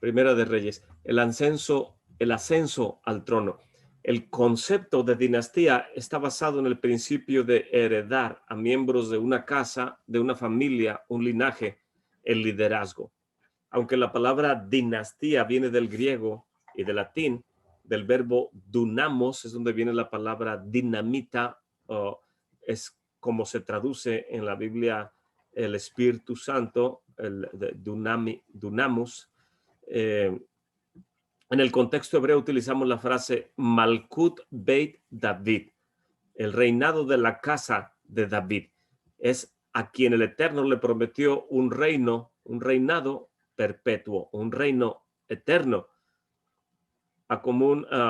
Primera de Reyes, el ascenso al trono. El concepto de dinastía está basado en el principio de heredar a miembros de una casa, de una familia, un linaje, el liderazgo. Aunque la palabra dinastía viene del griego y del latín, del verbo dunamos, es donde viene la palabra dinamita, es como se traduce en la Biblia el Espíritu Santo, el dunamos. En el contexto hebreo utilizamos la frase Malkut Beit David, el reinado de la casa de David. Es a quien el Eterno le prometió un reino, un reinado perpetuo, un reino eterno.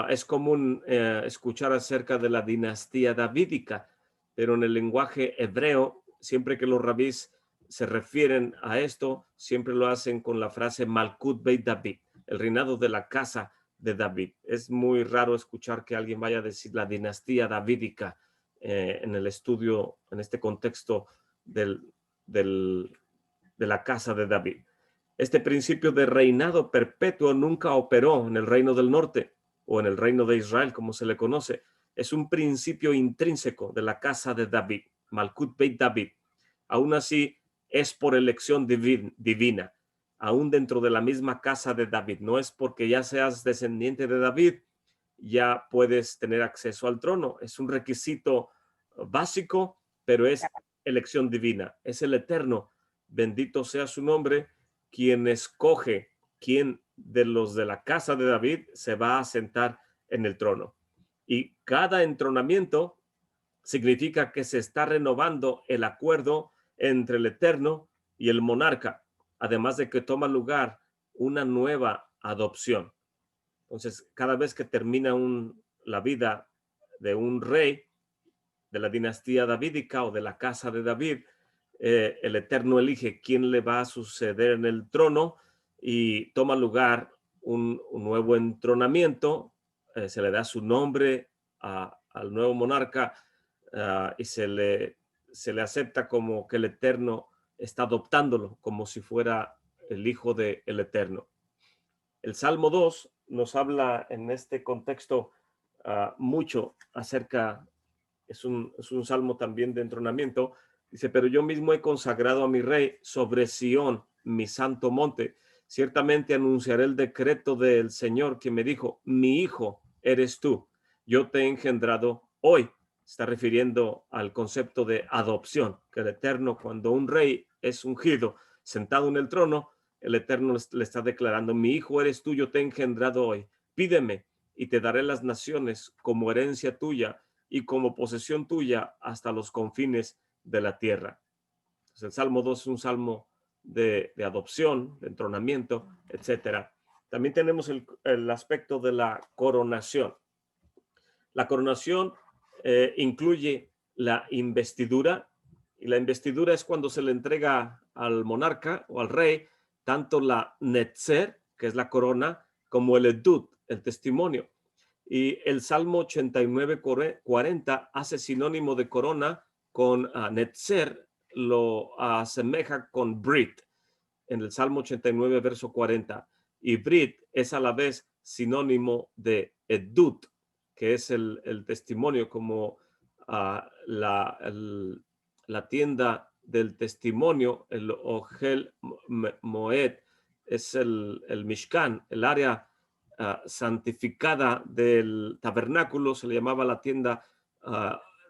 Es común escuchar acerca de la dinastía davídica, pero en el lenguaje hebreo, siempre que los rabís se refieren a esto, siempre lo hacen con la frase Malkut Beit David, el reinado de la casa de David. Es muy raro escuchar que alguien vaya a decir la dinastía davídica en el estudio, en este contexto de la casa de David. Este principio de reinado perpetuo nunca operó en el reino del norte o en el reino de Israel, como se le conoce. Es un principio intrínseco de la casa de David, Malkut Beit David. Aún así, es por elección divina, aún dentro de la misma casa de David. No es porque ya seas descendiente de David, ya puedes tener acceso al trono. Es un requisito básico, pero es elección divina. Es el Eterno, bendito sea su nombre, quien escoge quién de los de la casa de David se va a sentar en el trono. Y cada entronamiento significa que se está renovando el acuerdo entre el Eterno y el monarca, además de que toma lugar una nueva adopción. Entonces, cada vez que termina la vida de un rey de la dinastía davídica o de la casa de David, el Eterno elige quién le va a suceder en el trono y toma lugar un nuevo entronamiento, se le da su nombre al nuevo monarca y se le acepta como que el Eterno está adoptándolo, como si fuera el hijo del Eterno. El Salmo 2 nos habla en este contexto mucho acerca, es un salmo también de entronamiento. Dice, pero yo mismo he consagrado a mi rey sobre Sión, mi santo monte. Ciertamente anunciaré el decreto del Señor que me dijo, mi hijo eres tú, yo te he engendrado hoy. Está refiriendo al concepto de adopción, que el Eterno, cuando un rey es ungido, sentado en el trono, el Eterno le está declarando, mi hijo eres tú, yo te he engendrado hoy. Pídeme y te daré las naciones como herencia tuya y como posesión tuya hasta los confines de la tierra. Entonces, el Salmo 2 es un salmo de adopción, de entronamiento, etcétera. También tenemos el aspecto de la coronación. La coronación incluye la investidura, y la investidura es cuando se le entrega al monarca o al rey tanto la netzer, que es la corona, como el edut, el testimonio. Y el Salmo 89:40 hace sinónimo de corona con netzer, lo asemeja con Brit, en el Salmo 89, verso 40. Y Brit es a la vez sinónimo de Edut, que es el testimonio, como la tienda del testimonio, el Ohel Moed, es el Mishkan, el área santificada del tabernáculo, se le llamaba la tienda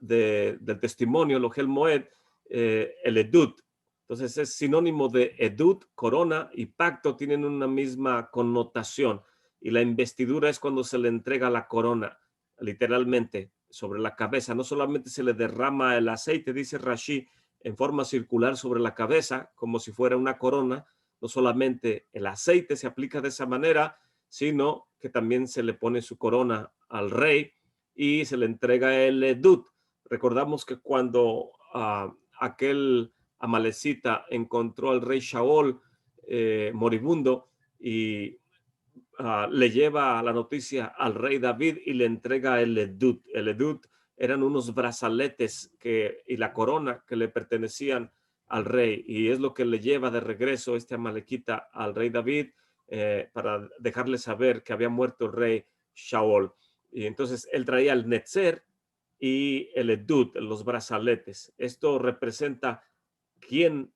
del testimonio, el Ohel Moed, el Edut. Entonces es sinónimo de edut, corona y pacto, tienen una misma connotación. Y la investidura es cuando se le entrega la corona, literalmente, sobre la cabeza. No solamente se le derrama el aceite, dice Rashi, en forma circular sobre la cabeza, como si fuera una corona. No solamente el aceite se aplica de esa manera, sino que también se le pone su corona al rey y se le entrega el edut. Recordamos que cuando aquel Amalecita encontró al rey Shaol moribundo y le lleva la noticia al rey David y le entrega el edut. El edut eran unos brazaletes y la corona que le pertenecían al rey, y es lo que le lleva de regreso este Amalecita al rey David. para dejarle saber que había muerto el rey Shaol. Y entonces él traía el netzer y el edut, los brazaletes. Esto representa quien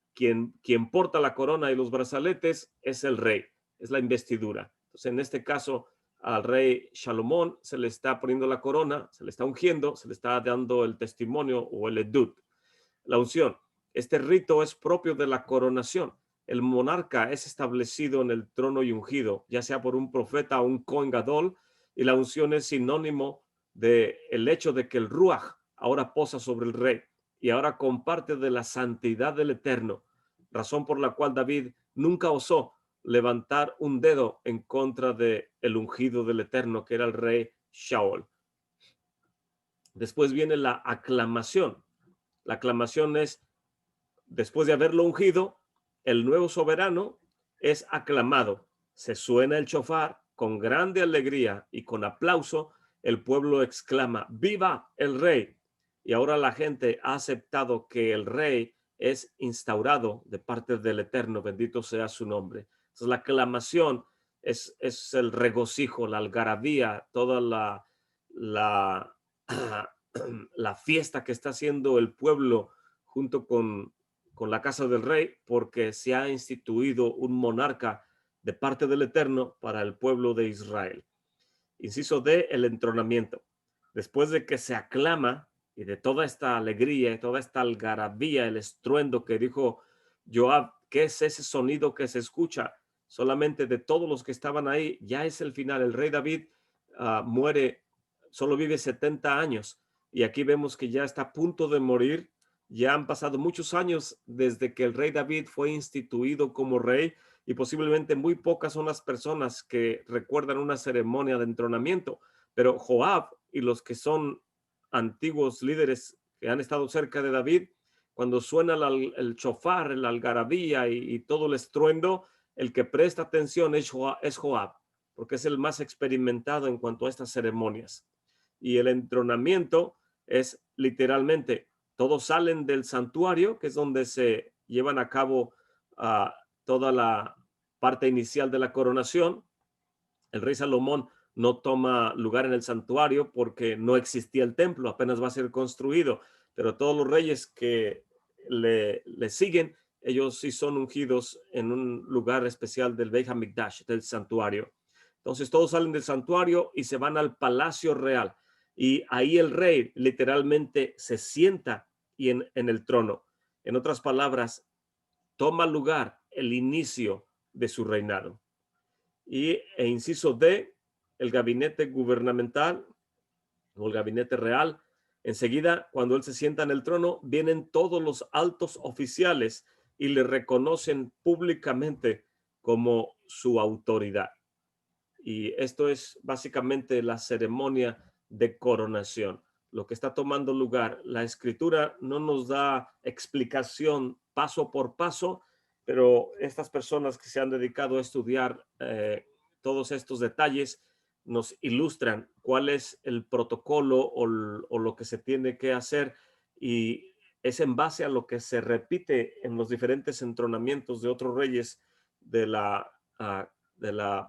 porta la corona y los brazaletes es el rey, es la investidura. Entonces, en este caso, al rey Salomón se le está poniendo la corona, se le está ungiendo, se le está dando el testimonio o el edut, la unción. Este rito es propio de la coronación. El monarca es establecido en el trono y ungido, ya sea por un profeta o un Kohen Gadol, y la unción es sinónimo del hecho de que el Ruach ahora posa sobre el rey y ahora comparte de la santidad del Eterno, razón por la cual David nunca osó levantar un dedo en contra del ungido del Eterno, que era el rey Shaol. Después viene la aclamación. La aclamación es, después de haberlo ungido, el nuevo soberano es aclamado. Se suena el shofar con grande alegría y con aplauso. El pueblo exclama, ¡viva el rey! Y ahora la gente ha aceptado que el rey es instaurado de parte del Eterno, bendito sea su nombre. Entonces la aclamación es el regocijo, la algarabía, toda la, la fiesta que está haciendo el pueblo junto con la casa del rey, porque se ha instituido un monarca de parte del Eterno para el pueblo de Israel. Inciso D, el entronamiento. Después de que se aclama y de toda esta alegría y toda esta algarabía, el estruendo que dijo Joab, ¿qué es ese sonido que se escucha? Solamente de todos los que estaban ahí, ya es el final. El rey David muere, solo vive 70 años y aquí vemos que ya está a punto de morir. Ya han pasado muchos años desde que el rey David fue instituido como rey y posiblemente muy pocas son las personas que recuerdan una ceremonia de entronamiento, pero Joab y los que son antiguos líderes que han estado cerca de David, cuando suena el shofar, el algarabía y todo el estruendo, el que presta atención es Joab, porque es el más experimentado en cuanto a estas ceremonias. Y el entronamiento es literalmente, todos salen del santuario, que es donde se llevan a cabo toda la parte inicial de la coronación. El rey Salomón no toma lugar en el santuario porque no existía el templo, apenas va a ser construido, pero todos los reyes que le siguen, ellos sí son ungidos en un lugar especial del Beit HaMikdash, del santuario. Entonces todos salen del santuario y se van al palacio real. Y ahí el rey literalmente se sienta en el trono. En otras palabras, toma lugar el inicio de su reinado. E inciso D, el gabinete gubernamental o el gabinete real. Enseguida, cuando él se sienta en el trono, vienen todos los altos oficiales y le reconocen públicamente como su autoridad. Y esto es básicamente la ceremonia de coronación, lo que está tomando lugar. La escritura no nos da explicación paso por paso, pero estas personas que se han dedicado a estudiar todos estos detalles nos ilustran cuál es el protocolo o lo que se tiene que hacer, y es en base a lo que se repite en los diferentes entronamientos de otros reyes de la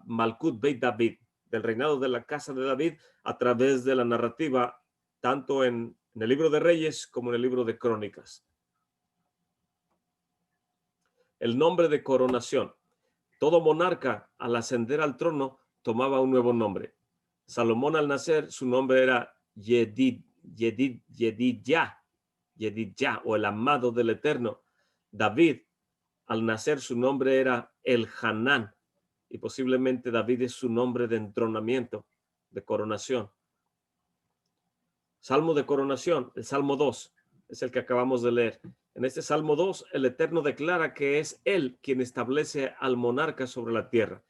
Malkut Beit David, del reinado de la casa de David, a través de la narrativa, tanto en el libro de Reyes como en el libro de Crónicas. El nombre de coronación. Todo monarca al ascender al trono tomaba un nuevo nombre. Salomón al nacer, su nombre era Yedidya o el amado del Eterno. David al nacer, su nombre era El Hanán, y posiblemente David es su nombre de entronamiento, de coronación. Salmo de coronación, el Salmo 2, es el que acabamos de leer. En este Salmo 2, el Eterno declara que es Él quien establece al monarca sobre la tierra.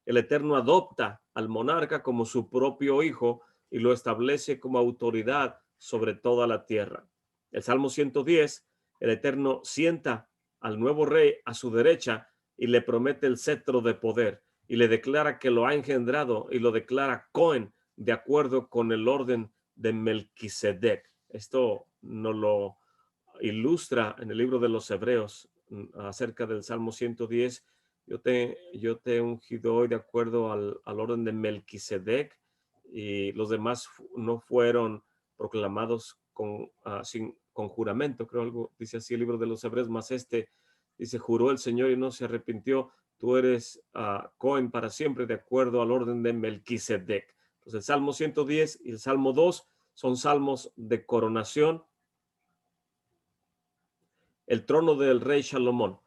El Eterno adopta al monarca como su propio hijo y lo establece como autoridad sobre toda la tierra. El Salmo 110, el Eterno sienta al nuevo rey a su derecha y le promete el cetro de poder y le declara que lo ha engendrado y lo declara Cohen de acuerdo con el orden de Melquisedec. Esto nos lo ilustra en el libro de los Hebreos acerca del Salmo 110, yo te he ungido hoy de acuerdo al orden de Melquisedec, y los demás no fueron proclamados con juramento, creo algo, dice así el libro de los Hebreos, más este, dice, juró el Señor y no se arrepintió, tú eres Cohen para siempre de acuerdo al orden de Melquisedec. Entonces el Salmo 110 y el Salmo 2 son salmos de coronación. El trono del rey Salomón.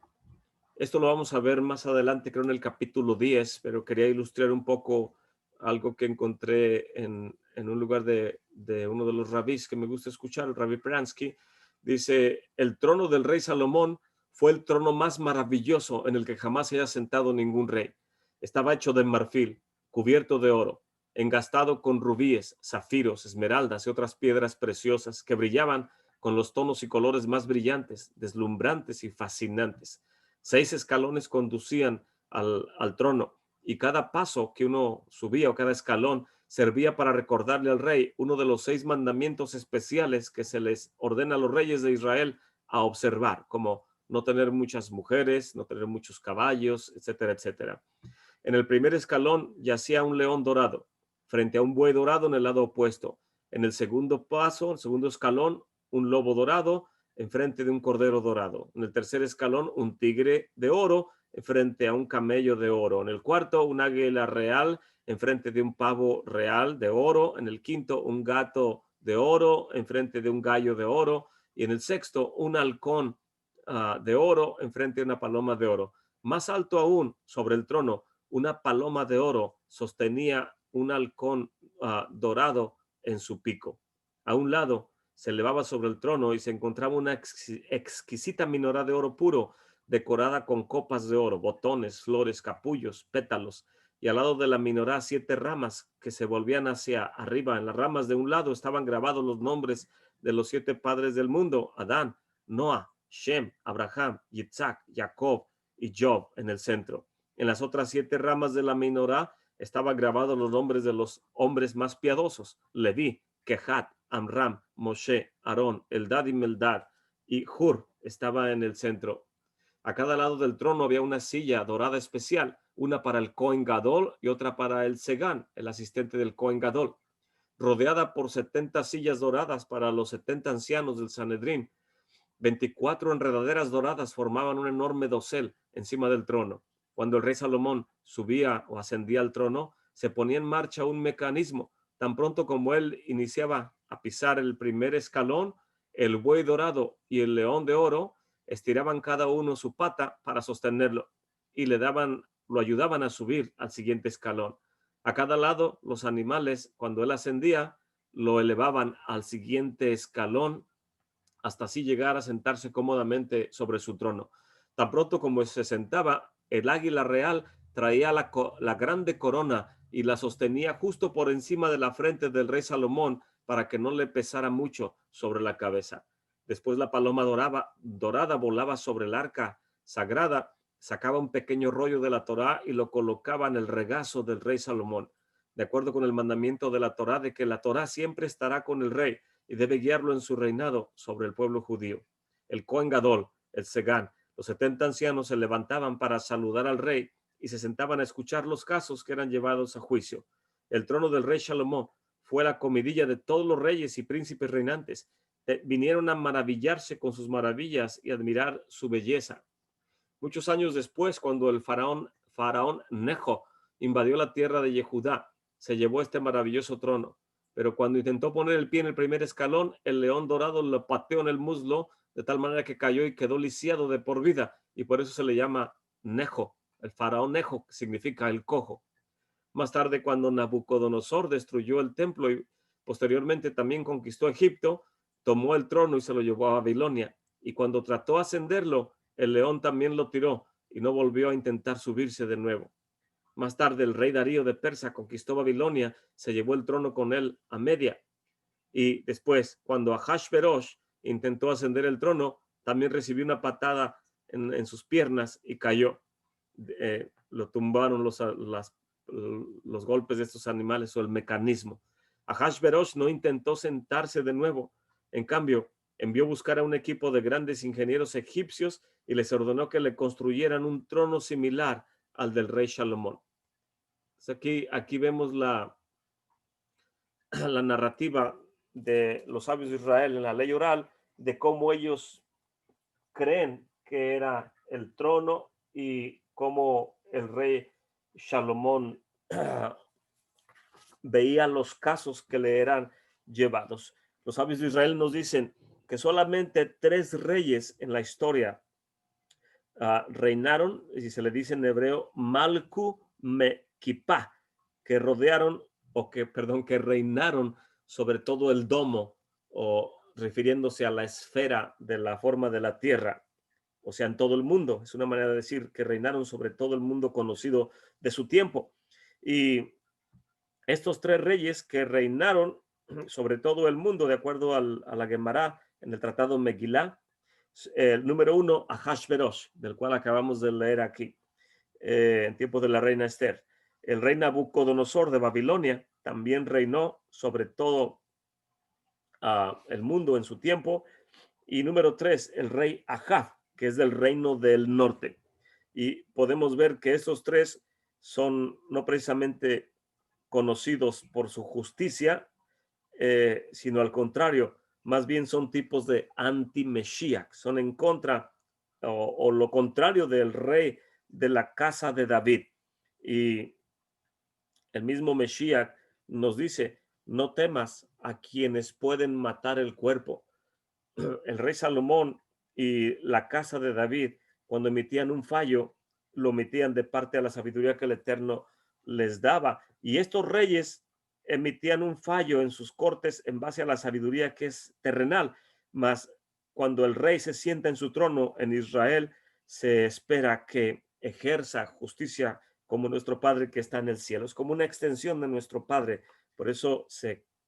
Esto lo vamos a ver más adelante, creo en el capítulo 10, pero quería ilustrar un poco algo que encontré en un lugar de uno de los rabís que me gusta escuchar, el rabí Pransky. Dice, el trono del rey Salomón fue el trono más maravilloso en el que jamás se haya sentado ningún rey. Estaba hecho de marfil, cubierto de oro, engastado con rubíes, zafiros, esmeraldas y otras piedras preciosas que brillaban con los tonos y colores más brillantes, deslumbrantes y fascinantes. 6 escalones conducían al trono, y cada paso que uno subía o cada escalón servía para recordarle al rey uno de los 6 mandamientos especiales que se les ordena a los reyes de Israel a observar, como no tener muchas mujeres, no tener muchos caballos, etcétera, etcétera. En el primer escalón yacía un león dorado, frente a un buey dorado en el lado opuesto. En el segundo paso, el segundo escalón, un lobo dorado enfrente de un cordero dorado. En el tercer escalón, un tigre de oro enfrente a un camello de oro. En el cuarto, un águila real enfrente de un pavo real de oro. En el quinto, un gato de oro enfrente de un gallo de oro. Y en el sexto, un halcón de oro enfrente de una paloma de oro. Más alto aún, sobre el trono, una paloma de oro sostenía un halcón dorado en su pico. A un lado se elevaba sobre el trono y se encontraba una exquisita menorá de oro puro, decorada con copas de oro, botones, flores, capullos, pétalos, y al lado de la menorá 7 ramas que se volvían hacia arriba. En las ramas de un lado estaban grabados los nombres de los 7 padres del mundo: Adán, Noah, Shem, Abraham, Yitzhak, Jacob y Job en el centro. En las otras 7 ramas de la menorá estaban grabados los nombres de los hombres más piadosos: Leví, Kehat, Amram, Moshe, Aarón, Eldad y Meldad, y Hur estaba en el centro. A cada lado del trono había una silla dorada especial, una para el Cohen Gadol y otra para el Segán, el asistente del Cohen Gadol, rodeada por 70 sillas doradas para los 70 ancianos del Sanedrín. 24 enredaderas doradas formaban un enorme dosel encima del trono. Cuando el rey Salomón subía o ascendía al trono, se ponía en marcha un mecanismo. Tan pronto como él iniciaba a pisar el primer escalón, el buey dorado y el león de oro estiraban cada uno su pata para sostenerlo y lo ayudaban a subir al siguiente escalón. A cada lado, los animales, cuando él ascendía, lo elevaban al siguiente escalón hasta así llegar a sentarse cómodamente sobre su trono. Tan pronto como se sentaba, el águila real traía la grande corona y la sostenía justo por encima de la frente del rey Salomón para que no le pesara mucho sobre la cabeza. Después la paloma dorada volaba sobre el arca sagrada, sacaba un pequeño rollo de la Torá y lo colocaba en el regazo del rey Salomón, de acuerdo con el mandamiento de la Torá de que la Torá siempre estará con el rey y debe guiarlo en su reinado sobre el pueblo judío. El Cohen Gadol, el Segán, los 70 ancianos se levantaban para saludar al rey y se sentaban a escuchar los casos que eran llevados a juicio. El trono del rey Salomón fue la comidilla de todos los reyes y príncipes reinantes. Vinieron a maravillarse con sus maravillas y admirar su belleza. Muchos años después, cuando el faraón Nejo invadió la tierra de Yehudá, se llevó este maravilloso trono. Pero cuando intentó poner el pie en el primer escalón, el león dorado lo pateó en el muslo de tal manera que cayó y quedó lisiado de por vida, y por eso se le llama Nejo, el faraón Nejo, que significa el cojo. Más tarde, cuando Nabucodonosor destruyó el templo y posteriormente también conquistó Egipto, tomó el trono y se lo llevó a Babilonia. Y cuando trató de ascenderlo, el león también lo tiró y no volvió a intentar subirse de nuevo. Más tarde, el rey Darío de Persia conquistó Babilonia, se llevó el trono con él a Media. Y después, cuando Ahasverosh intentó ascender el trono, también recibió una patada en sus piernas y cayó. Lo tumbaron los golpes de estos animales o el mecanismo. Ahasverosh no intentó sentarse de nuevo. En cambio, envió buscar a un equipo de grandes ingenieros egipcios y les ordenó que le construyeran un trono similar al del rey Salomón. Aquí vemos la narrativa de los sabios de Israel en la ley oral, de cómo ellos creen que era el trono y cómo el rey Salomón veía los casos que le eran llevados. Los sabios de Israel nos dicen que solamente 3 reyes en la historia reinaron, y se le dice en hebreo, Malku Mekipa, que rodearon, que reinaron sobre todo el domo, o refiriéndose a la esfera de la forma de la tierra, o sea, en todo el mundo. Es una manera de decir que reinaron sobre todo el mundo conocido de su tiempo. Y estos 3 reyes que reinaron sobre todo el mundo, de acuerdo a la Gemara en el tratado Megilá, el número 1, Ahashverosh, del cual acabamos de leer aquí, en tiempos de la reina Esther. El rey Nabucodonosor de Babilonia también reinó sobre todo el mundo en su tiempo. Y número 3, el rey Ahab, que es del reino del norte. Y podemos ver que estos 3 son no precisamente conocidos por su justicia, sino al contrario, más bien son tipos de anti-Mesías, son en contra o lo contrario del rey de la casa de David. Y el mismo Mesías nos dice, no temas a quienes pueden matar el cuerpo. El rey Salomón y la casa de David, cuando emitían un fallo, lo emitían de parte a la sabiduría que el Eterno les daba. Y estos reyes emitían un fallo en sus cortes en base a la sabiduría que es terrenal. Mas cuando el rey se sienta en su trono en Israel, se espera que ejerza justicia como nuestro Padre que está en el cielo. Es como una extensión de nuestro Padre. Por eso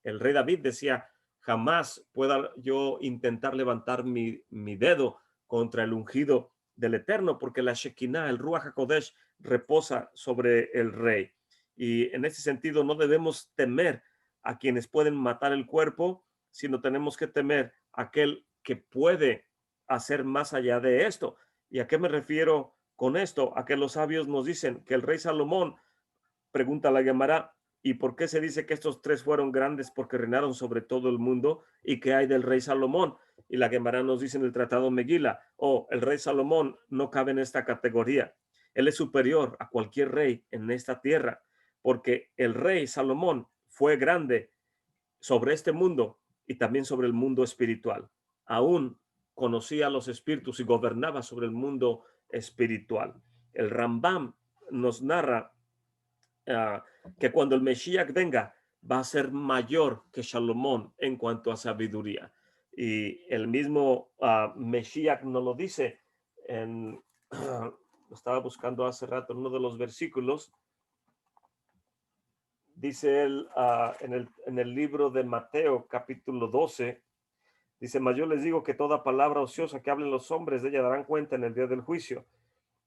el rey David decía, jamás pueda yo intentar levantar mi dedo contra el ungido del Eterno, porque la Shekinah, el Ruach HaKodesh, reposa sobre el rey. Y en ese sentido no debemos temer a quienes pueden matar el cuerpo, sino tenemos que temer a aquel que puede hacer más allá de esto. ¿Y a qué me refiero con esto? A que los sabios nos dicen que el rey Salomón, pregunta la Gemara, ¿y por qué se dice que estos 3 fueron grandes? Porque reinaron sobre todo el mundo. ¿Y qué hay del rey Salomón? Y la Gemara nos dice en el tratado Megila, el rey Salomón no cabe en esta categoría. Él es superior a cualquier rey en esta tierra, porque el rey Salomón fue grande sobre este mundo y también sobre el mundo espiritual. Aún conocía los espíritus y gobernaba sobre el mundo espiritual. El Rambam nos narra que cuando el Mesías venga va a ser mayor que Salomón en cuanto a sabiduría. Y el mismo Mesías nos lo dice lo estaba buscando hace rato en uno de los versículos. Dice él en el libro de Mateo capítulo 12, dice, mas yo les digo que toda palabra ociosa que hablen los hombres de ella darán cuenta en el día del juicio,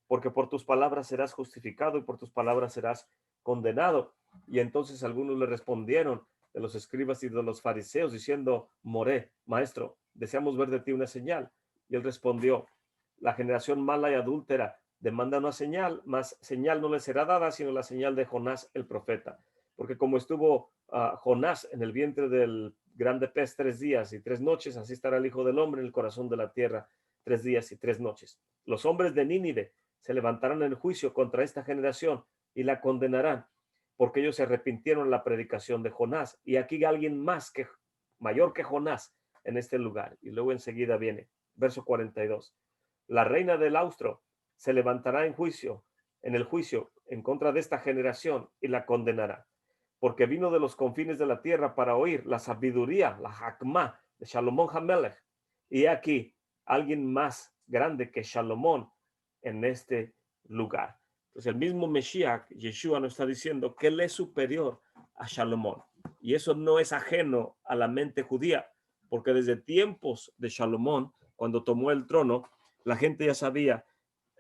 porque por tus palabras serás justificado y por tus palabras serás condenado. Y entonces algunos le respondieron de los escribas y de los fariseos diciendo, Moré, maestro, deseamos ver de ti una señal. Y él respondió, la generación mala y adúltera demanda una señal, mas señal no le será dada, sino la señal de Jonás el profeta. Porque como estuvo Jonás en el vientre del grande pez 3 días y 3 noches, así estará el Hijo del Hombre en el corazón de la tierra 3 días y 3 noches. Los hombres de Nínive se levantarán en el juicio contra esta generación y la condenarán, porque ellos se arrepintieron en la predicación de Jonás. Y aquí hay alguien mayor que Jonás en este lugar. Y luego enseguida viene, verso 42. La reina del austro se levantará en el juicio en contra de esta generación y la condenará, porque vino de los confines de la tierra para oír la sabiduría, la Hakmah de Salomón Hamelech. Y aquí alguien más grande que Salomón en este lugar. Entonces el mismo Mesías, Yeshua, nos está diciendo que él es superior a Salomón. Y eso no es ajeno a la mente judía, porque desde tiempos de Salomón, cuando tomó el trono, la gente ya sabía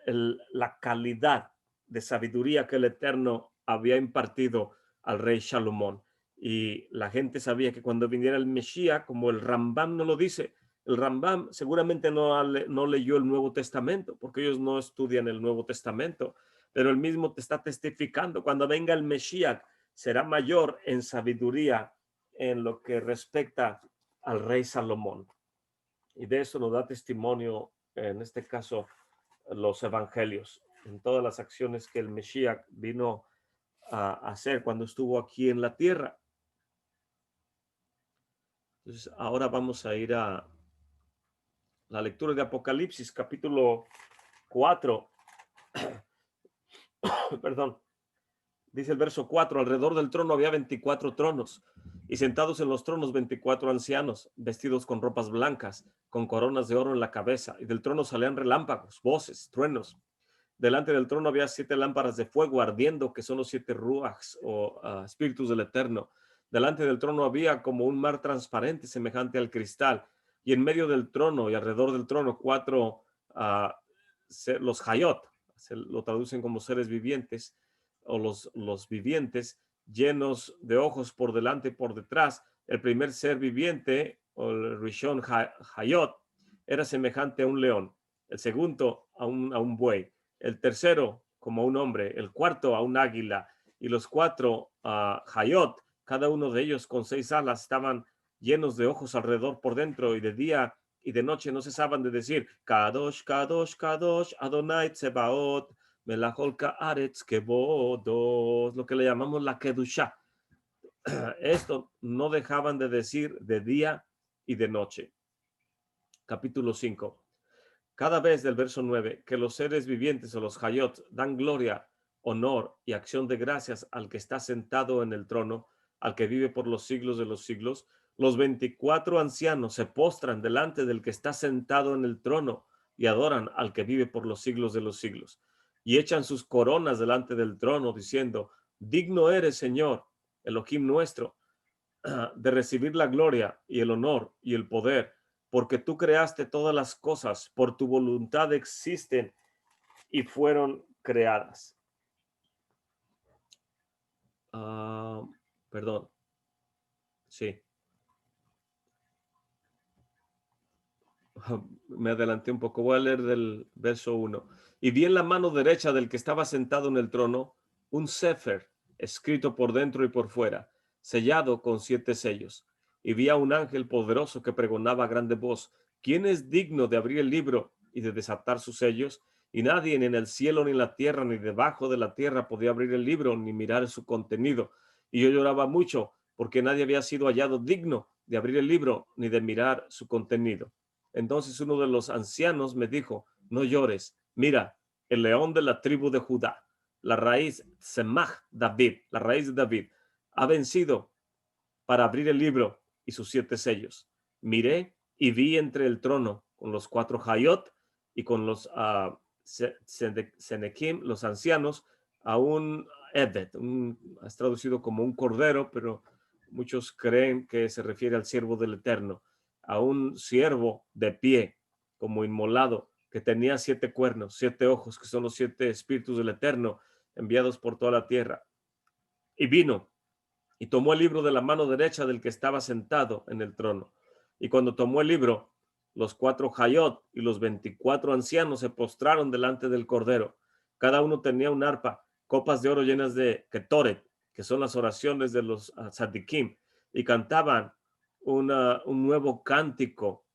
la calidad de sabiduría que el Eterno había impartido al rey Salomón. Y la gente sabía que cuando viniera el Mesías, como el Rambam nos lo dice, El Rambam seguramente no leyó el Nuevo Testamento, porque ellos no estudian el Nuevo Testamento, pero él mismo te está testificando, cuando venga el Mesías, será mayor en sabiduría en lo que respecta al rey Salomón. Y de eso nos da testimonio, en este caso, los evangelios, en todas las acciones que el Mesías vino a hacer cuando estuvo aquí en la tierra. Entonces, ahora vamos a ir a la lectura de Apocalipsis, capítulo 4. Perdón. Dice el verso 4, alrededor del trono había 24 tronos, y sentados en los tronos 24 ancianos, vestidos con ropas blancas, con coronas de oro en la cabeza, y del trono salían relámpagos, voces, truenos. Delante del trono había 7 lámparas de fuego ardiendo, que son los 7 ruachs o espíritus del Eterno. Delante del trono había como un mar transparente, semejante al cristal, y en medio del trono y alrededor del trono 4, los hayot, se lo traducen como seres vivientes, o los vivientes, llenos de ojos por delante y por detrás. El primer ser viviente, o el Rishon Hayot, era semejante a un león, el segundo a un buey, el tercero como a un hombre, el cuarto a un águila, y los 4 Hayot, cada uno de ellos con 6 alas, estaban llenos de ojos alrededor por dentro, y de día y de noche no cesaban de decir, Kadosh, Kadosh, Kadosh, Adonai Tsebaot, Melahol Kaaretz Kevodos, lo que le llamamos la Kedusha. Esto no dejaban de decir de día y de noche. Capítulo 5. Cada vez del verso 9, que los seres vivientes o los Hayot dan gloria, honor y acción de gracias al que está sentado en el trono, al que vive por los siglos de los siglos, los 24 ancianos se postran delante del que está sentado en el trono y adoran al que vive por los siglos de los siglos. Y echan sus coronas delante del trono, diciendo, digno eres, Señor, Elohim nuestro, de recibir la gloria y el honor y el poder, porque tú creaste todas las cosas, por tu voluntad existen y fueron creadas. Perdón. Sí. Me adelanté un poco. Voy a leer del verso 1. Y vi en la mano derecha del que estaba sentado en el trono un sefer escrito por dentro y por fuera, sellado con 7 sellos. Y vi a un ángel poderoso que pregonaba a grande voz, ¿quién es digno de abrir el libro y de desatar sus sellos? Y nadie ni en el cielo, ni en la tierra, ni debajo de la tierra podía abrir el libro, ni mirar su contenido. Y yo lloraba mucho, porque nadie había sido hallado digno de abrir el libro, ni de mirar su contenido. Entonces uno de los ancianos me dijo, no llores, mira, el león de la tribu de Judá, la raíz Semach David, la raíz de David, ha vencido para abrir el libro y sus 7 sellos. Miré y vi entre el trono con los 4 Hayot y con los Senekim, los ancianos, a un Ebed, es traducido como un cordero, pero muchos creen que se refiere al siervo del Eterno, a un siervo de pie, como inmolado, que tenía 7 cuernos, 7 ojos, que son los 7 espíritus del Eterno enviados por toda la tierra. Y vino y tomó el libro de la mano derecha del que estaba sentado en el trono. Y cuando tomó el libro, los 4 Hayot y los 24 ancianos se postraron delante del Cordero. Cada uno tenía un arpa, copas de oro llenas de ketoret, que son las oraciones de los tzadikim, y cantaban un nuevo cántico,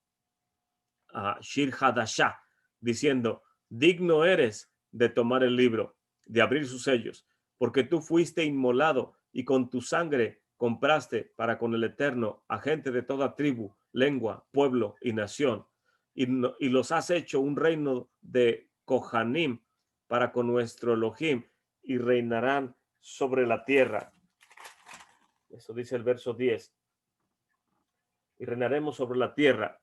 Shir Hadashah, diciendo, digno eres de tomar el libro, de abrir sus sellos, porque tú fuiste inmolado y con tu sangre compraste para con el Eterno a gente de toda tribu, lengua, pueblo y nación, y los has hecho un reino de Kohanim para con nuestro Elohim, y reinarán sobre la tierra. Eso dice el verso 10. Y reinaremos sobre la tierra.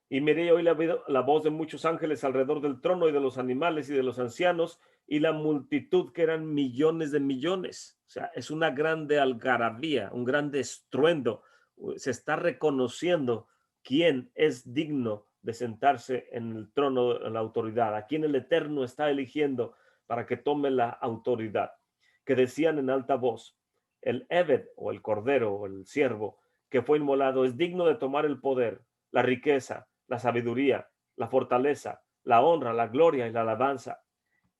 Y miré y oí la voz de muchos ángeles alrededor del trono y de los animales y de los ancianos y la multitud, que eran millones de millones. O sea, es una grande algarabía, un grande estruendo. Se está reconociendo quién es digno de sentarse en el trono de la autoridad, a quien el Eterno está eligiendo para que tome la autoridad. Que decían en alta voz, el Eved o el cordero o el siervo que fue inmolado es digno de tomar el poder, la riqueza, la sabiduría, la fortaleza, la honra, la gloria y la alabanza.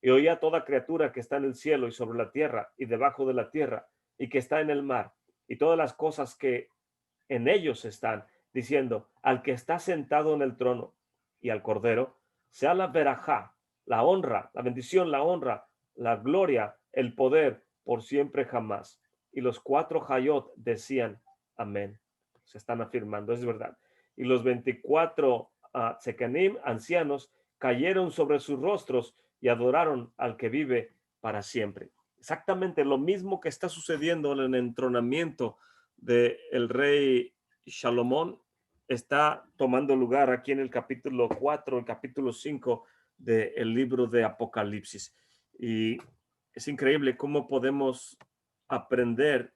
Y oía toda criatura que está en el cielo y sobre la tierra y debajo de la tierra y que está en el mar y todas las cosas que en ellos están, diciendo, al que está sentado en el trono y al Cordero, sea la verajá, la honra, la bendición, la honra, la gloria, el poder por siempre jamás. Y los cuatro Hayot decían, amén. Se están afirmando, es verdad. Y los 24 Tsecanim, ancianos, cayeron sobre sus rostros y adoraron al que vive para siempre. Exactamente lo mismo que está sucediendo en el entronamiento del rey Salomón está tomando lugar aquí en el capítulo 4, el capítulo 5 del libro de Apocalipsis. Y es increíble cómo podemos aprender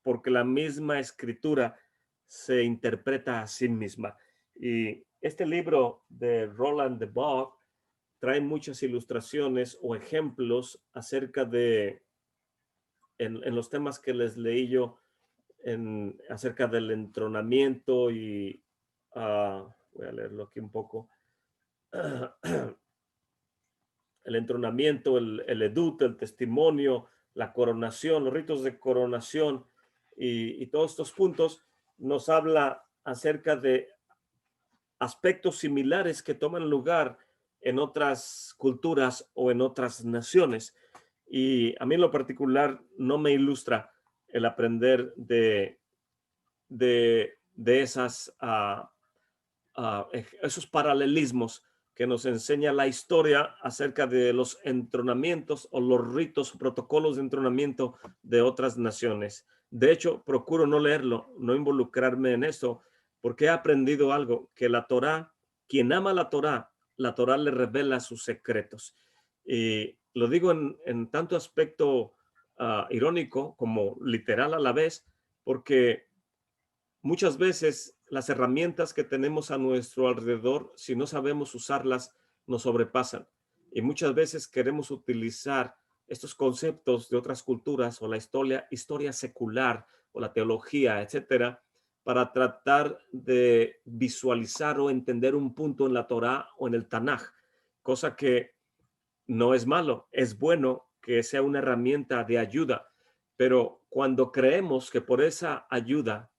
porque la misma escritura se interpreta a sí misma. Y este libro de Roland de Bock trae muchas ilustraciones o ejemplos acerca de, en los temas que les leí yo, acerca del entronamiento y voy a leerlo aquí un poco. El entronamiento, el edut, el testimonio, la coronación, los ritos de coronación y todos estos puntos nos habla acerca de aspectos similares que toman lugar en otras culturas o en otras naciones. Y a mí en lo particular no me ilustra el aprender de esas, esos paralelismos que nos enseña la historia acerca de los entronamientos o los ritos o protocolos de entronamiento de otras naciones. De hecho, procuro no leerlo, no involucrarme en eso, porque he aprendido algo, que la Torá, quien ama la Torá le revela sus secretos. Y lo digo en tanto aspecto irónico como literal a la vez, porque muchas veces las herramientas que tenemos a nuestro alrededor, si no sabemos usarlas, nos sobrepasan. Y muchas veces queremos utilizar estos conceptos de otras culturas o la historia secular o la teología, etcétera, para tratar de visualizar o entender un punto en la Torá o en el Tanaj, cosa que no es malo, es bueno que sea una herramienta de ayuda, pero cuando creemos que por esa ayuda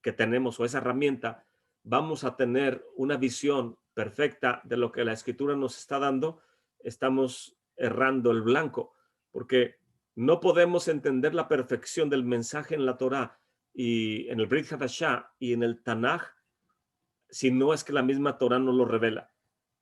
que tenemos o esa herramienta, vamos a tener una visión perfecta de lo que la escritura nos está dando, estamos errando el blanco, porque no podemos entender la perfección del mensaje en la Torá y en el Brit Hadashah y en el Tanaj si no es que la misma Torá nos lo revela.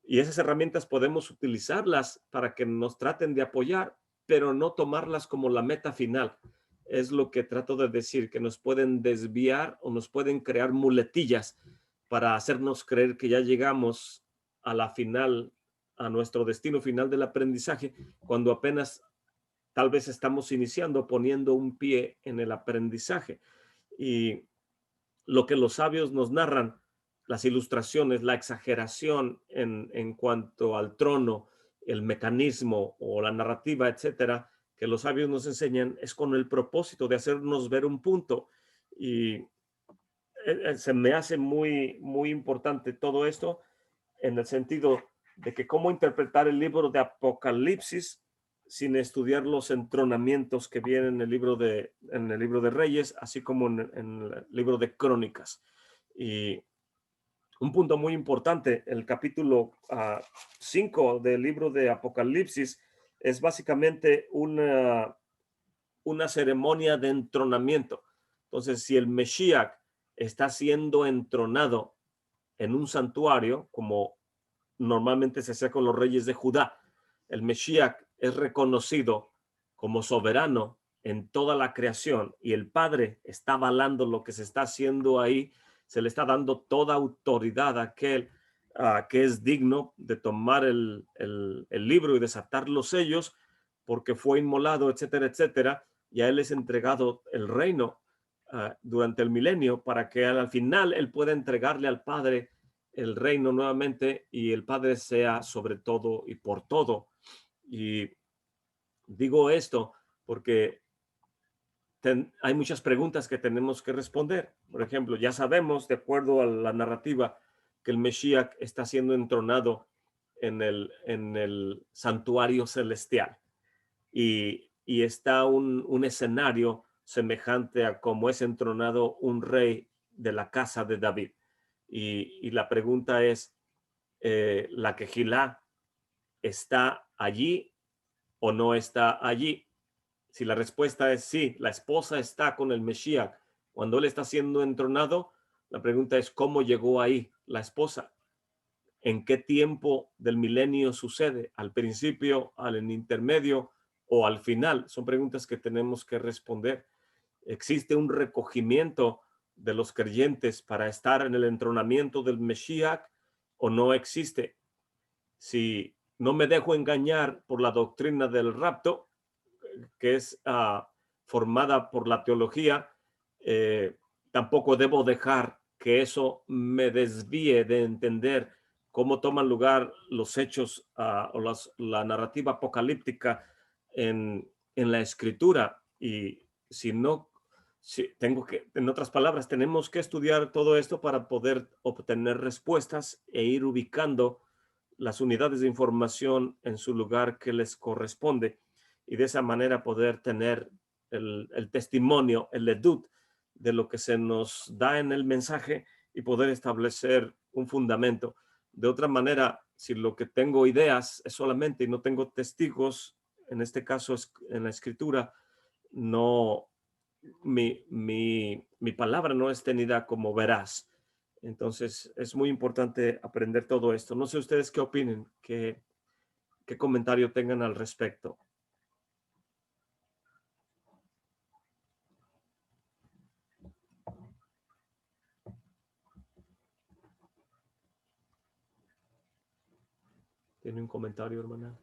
Y esas herramientas podemos utilizarlas para que nos traten de apoyar, pero no tomarlas como la meta final. Es lo que trato de decir, que nos pueden desviar o nos pueden crear muletillas para hacernos creer que ya llegamos a la final, a nuestro destino final del aprendizaje, cuando apenas tal vez estamos iniciando, poniendo un pie en el aprendizaje. Y lo que los sabios nos narran, las ilustraciones, la exageración en cuanto al trono, el mecanismo o la narrativa, etcétera, que los sabios nos enseñan, es con el propósito de hacernos ver un punto. Y se me hace muy importante todo esto en el sentido de que cómo interpretar el libro de Apocalipsis sin estudiar los entronamientos que vienen en el libro de Reyes, así como en el libro de Crónicas. Y un punto muy importante, el capítulo 5 del libro de Apocalipsis es básicamente una ceremonia de entronamiento. Entonces, si el Mesías está siendo entronado en un santuario, como normalmente se hacía con los reyes de Judá, el Mesías es reconocido como soberano en toda la creación y el Padre está avalando lo que se está haciendo ahí, se le está dando toda autoridad a aquel que es digno de tomar el libro y desatar los sellos porque fue inmolado, etcétera, etcétera, y a él es entregado el reino durante el milenio para que al final él pueda entregarle al Padre el reino nuevamente y el Padre sea sobre todo y por todo. Y digo esto porque hay muchas preguntas que tenemos que responder. Por ejemplo, ya sabemos, de acuerdo a la narrativa, que el Mesías está siendo entronado en el santuario celestial y está un escenario semejante a cómo es entronado un rey de la casa de David. Y la pregunta es, ¿la quejilá está allí o no está allí? Si la respuesta es sí, la esposa está con el Mesías cuando él está siendo entronado, la pregunta es ¿cómo llegó ahí la esposa? ¿En qué tiempo del milenio sucede? ¿Al principio, al intermedio o al final? Son preguntas que tenemos que responder. ¿Existe un recogimiento de los creyentes para estar en el entronamiento del Mesías o no existe? Si no me dejo engañar por la doctrina del rapto, que es formada por la teología, tampoco debo dejar que eso me desvíe de entender cómo toman lugar los hechos o la narrativa apocalíptica en la escritura. Y si no, tengo que, en otras palabras, tenemos que estudiar todo esto para poder obtener respuestas e ir ubicando las unidades de información en su lugar que les corresponde y de esa manera poder tener el testimonio, el edut de lo que se nos da en el mensaje y poder establecer un fundamento. De otra manera, si lo que tengo ideas es solamente y no tengo testigos, en este caso en la escritura, no, mi palabra no es tenida como veraz. Entonces es muy importante aprender todo esto. No sé ustedes qué opinen, qué comentario tengan al respecto. ¿Tiene un comentario, hermana?